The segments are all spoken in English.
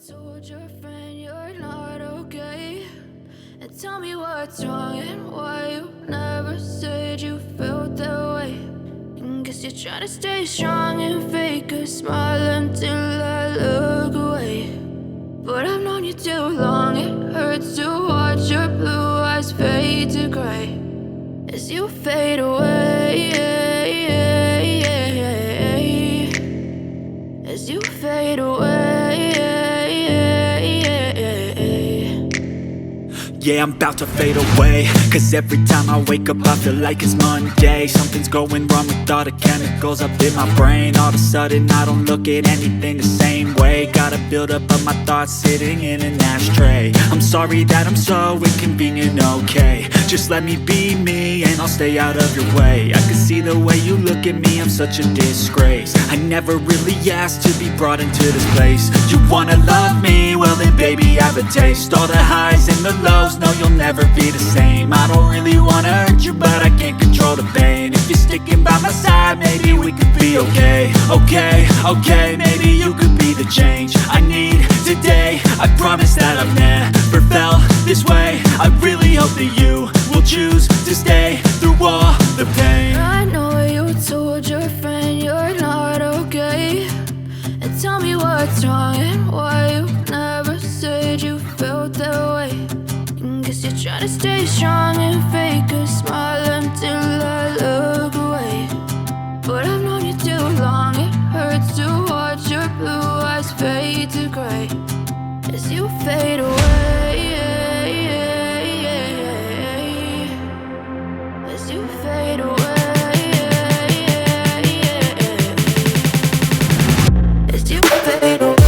told your friend you're not okay? And tell me what's wrong and why you never said you felt that way. And guess you're trying to stay strong and fake a smile until I look away. But I've known you too long, it hurts to watch your blue eyes fade to gray as you fade away, as you fade away. Yeah, I'm about to fade away, cause every time I wake up I feel like it's Monday. Something's going wrong with all the chemicals up in my brain. All of a sudden I don't look at anything the same way. Got a buildup of my thoughts sitting in an ashtray. I'm sorry that I'm so inconvenient, okay? Just let me be me and I'll stay out of your way. I can see the way you look at me, I'm such a disgrace. I never really asked to be brought into this place. You wanna love me? Well then baby I have a taste. All the highs and the lows, no, you'll never be the same. I don't really wanna hurt you, but I can't control the pain. If you're sticking by my side, maybe we could be okay. Okay, maybe you could be the change I need today. I promise that I've never felt this way. I really hope that you will choose to stay through all the pain. I know you told your friend you're not okay. And tell me what's wrong and why you never said you felt that way. Guess you're trying to stay strong and fake a smile until I look away. But I've known you too long, it hurts to watch your blue eyes fade to gray as you fade away, as you fade away, as you fade away.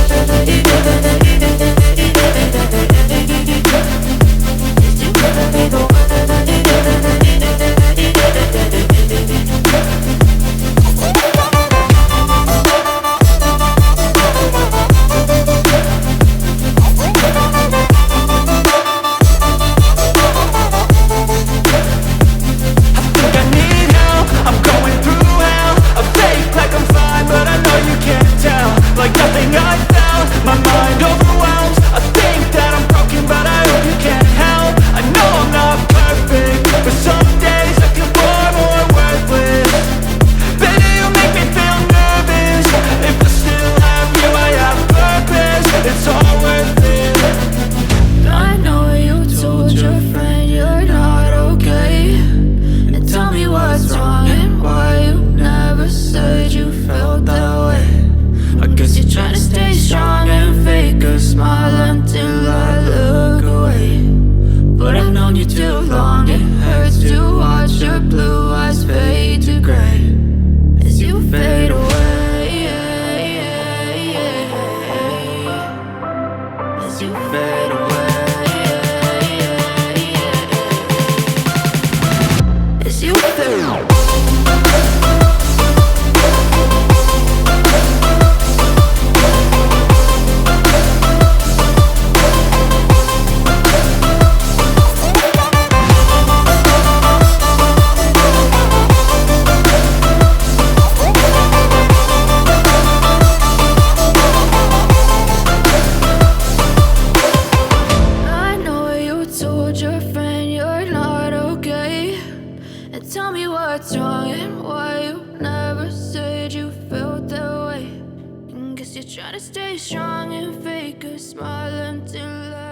Tell me what's wrong and why you never said you felt that way. And guess you're trying to stay strong and fake a smile until I